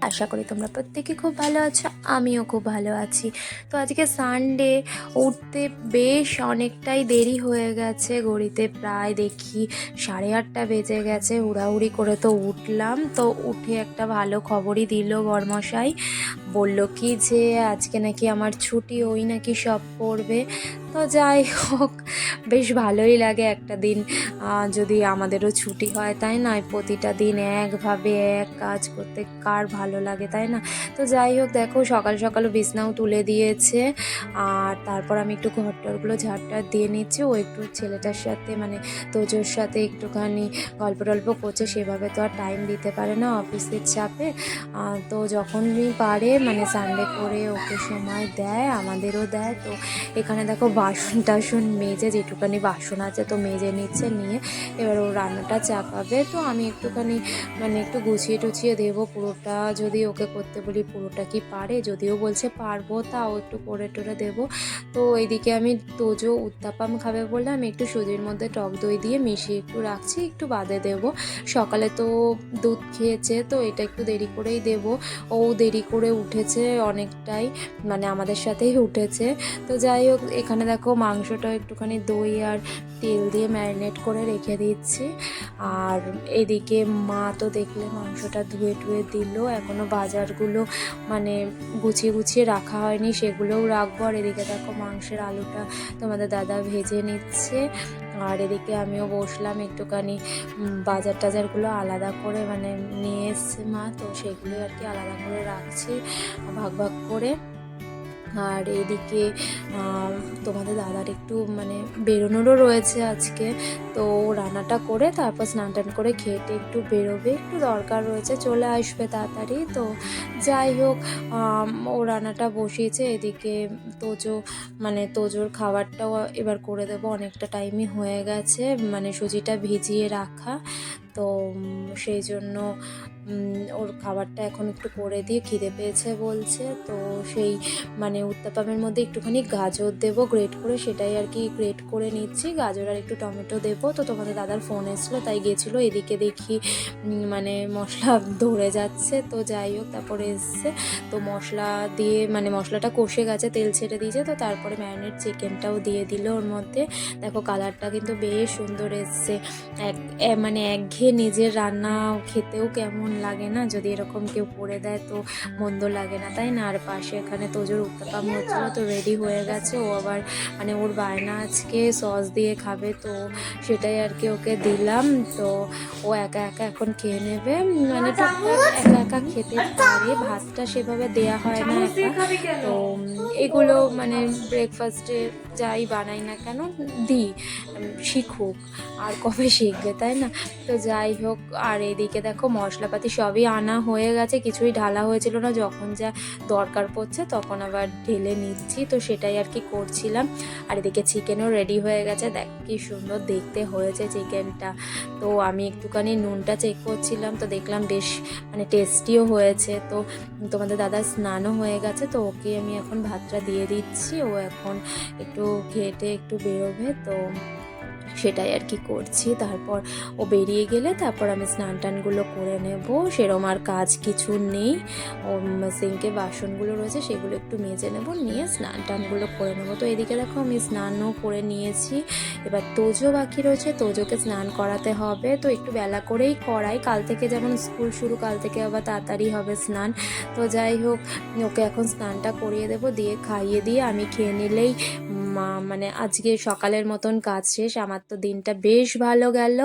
আশা করি তোমরা প্রত্যেকে খুব ভালো আছো, আমিও খুব ভালো আছি। তো আজকে সানডে, উঠতে বেশ অনেকটাই দেরি হয়ে গেছে। ঘড়িতে প্রায় দেখি 8:30 বেজে গেছে। হুড়াহুড়ি করে তো উঠলাম। তো উঠে একটা ভালো খবরই দিল বরমশাই। বলল কি যে আজকে নাকি আমার ছুটি, ওই নাকি সব করবে। তো যাই হোক, বেশ ভালোই লাগে একটা দিন যদি আমাদেরও ছুটি হয়, তাই না? প্রতিটা দিন একভাবে এক কাজ করতে কার ভালো লাগে, তাই না? তো যাই হোক, দেখো সকাল সকাল বিছনাও তুলে দিয়েছে। আর তারপর আমি একটু ঘরটরগুলো ঝাড়টার দিয়ে নিচ্ছি। ও একটু ছেলেটার সাথে মানে তোজোর সাথে একটুখানি গল্প টল্প করছে। সেভাবে তো আর টাইম দিতে পারে না অফিসের চাপে। তো যখনই পারে মানে সানডে করে ওকে সময় দেয়, আমাদেরও দেয়। তো এখানে দেখো বাসন টাসন মেজে, যেটুকানি বাসন আছে তো মেজে নিচ্ছে, নিয়ে এবার ও রান্নাটা চাপাবে। তো আমি একটুখানি মানে একটু গুছিয়ে টুছিয়ে দেবো। পুরোটা যদি ওকে করতে বলি পুরোটা কি পারে, যদিও বলছে পারবো, তাও একটু করে টোরে দেবো। তো এইদিকে আমি তোজো উত্তাপাম খাবে বলে আমি একটু সুজির মধ্যে টক দই দিয়ে মিশিয়ে একটু রাখছি, একটু বাদে দেবো। সকালে তো দুধ খেয়েছে, তো এটা একটু দেরি করেই দেবো। ও দেরি করে উঠেছে অনেকটাই, মানে আমাদের সাথেই উঠেছে। তো যাই হোক, এখানে দেখো মাংসটা একটুখানি দই আর তেল দিয়ে ম্যারিনেট করে রেখে দিচ্ছি। আর এদিকে মা তো দেখলে মাংসটা ধুয়ে টুয়ে দিল। এখনও বাজারগুলো মানে গুছিয়ে গুছিয়ে রাখা হয়নি, সেগুলোও রাখবো। আর এদিকে দেখো মাংসের আলুটা তোমাদের দাদা ভেজে নিচ্ছে। আর এদিকে আমিও বসলাম একটুখানি বাজার টাজারগুলো আলাদা করে মানে নিয়ে এসছে মা, তো সেগুলো আর কি আলাদা করে রাখছি ভাগ ভাগ করে। আর এদিকে তোমাদের দাদার একটু মানে বেরোনোরও রয়েছে আজকে। তো রান্নাটা করে তারপর স্নান টান করে খেতে একটু বেরোবে, একটু দরকার রয়েছে, চলে আসবে তাড়াতাড়ি। তো যাই হোক, ও রান্নাটা বসিয়েছে। এদিকে তোজোর খাবারটাও এবার করে দেবো, অনেকটা টাইমই হয়ে গেছে মানে সুজিটা ভিজিয়ে রাখা। তো সেই জন্য ওর খাবারটা এখন একটু করে দিয়ে, খিদে পেয়েছে বলছে। তো সেই মানে উত্তাপামের মধ্যে একটুখানি গাজর দেবো গ্রেট করে, সেটাই আর কি গ্রেট করে নিচ্ছি। গাজর আর একটু টমেটো দেবো। তো তোমাদের দাদার ফোন এসলো, তাই গেছিলো। এদিকে দেখি মানে মশলা ধরে যাচ্ছে। তো যাই হোক, তারপরে এসছে তো মশলা দিয়ে মানে মশলাটা কষে গেছে, তেল ছেড়ে দিয়েছে। তো তারপরে ম্যারিনেট চিকেনটাও দিয়ে দিল ওর মধ্যে। দেখো কালারটা কিন্তু বেশ সুন্দর এসছে। মানে একঘেয়ে নিজের রান্না খেতেও কেমন লাগে না, যদি এরকম কেউ করে দেয় তো মন্দ লাগে না, তাই না? আর পাশে এখানে তোজোর উত্তাপাম হচ্ছিলো, তো রেডি হয়ে গেছে। ও আবার মানে ওর বায়না আজকে সস দিয়ে খাবে, তো সেটাই আর কি ওকে দিলাম। তো ও একা একা এখন খেয়ে নেবে, মানে টুকটাক একা একা খেতে পারে, ভাতটা সেভাবে দেয়া হয় না একা। তো এগুলো মানে ব্রেকফাস্টে যাই বানাই না কেন দিই, শিখুক, আর কবে শিখবে, তাই না? তো যাই হোক, আর এদিকে দেখো মশলাপাতি সবই আনা হয়ে গেছে, কিছুই ঢালা হয়েছিল না, যখন যা দরকার পড়ছে তখন আবার ঢেলে নিচ্ছি। তো সেটাই আর কি করছিলাম। আর এদিকে চিকেনও রেডি হয়ে গেছে, দেখ কি সুন্দর দেখতে হয়েছে চিকেনটা। তো আমি একটুখানি নুনটা চেক করছিলাম, তো দেখলাম বেশ মানে টেস্টিও হয়েছে। তো তোমাদের দাদা স্নানও হয়ে গেছে, তো ওকে আমি এখন ভাতটা দিয়ে দিচ্ছি। ও এখন একটু ঘেটে একটু বেরোবে, তো সেটাই আর কি করছি। তারপর ও বেরিয়ে গেলে তারপর আমি স্নান টানগুলো করে নেব, সেরম আর কাজ কিছু নেই। ও সিঙ্কে বাসনগুলো রয়েছে সেগুলো একটু মেজে নেব, নিয়ে স্নান টানগুলো করে নেব। তো এদিকে দেখো আমি স্নানও করে নিয়েছি। এবার তোজো বাকি রয়েছে, তোজোকে স্নান করাতে হবে। তো একটু বেলা করেই করাই, কাল থেকে যেমন স্কুল শুরু, কাল থেকে আবার তাড়াতাড়ি হবে স্নান। তো যাই হোক, ওকে এখন স্নানটা করিয়ে দেব, দিয়ে খাইয়ে দিয়ে আমি খেয়ে নিলেই মানে আজকে সকালের মতন কাজ শেষ। আমার তো দিনটা বেশ ভালো গেল।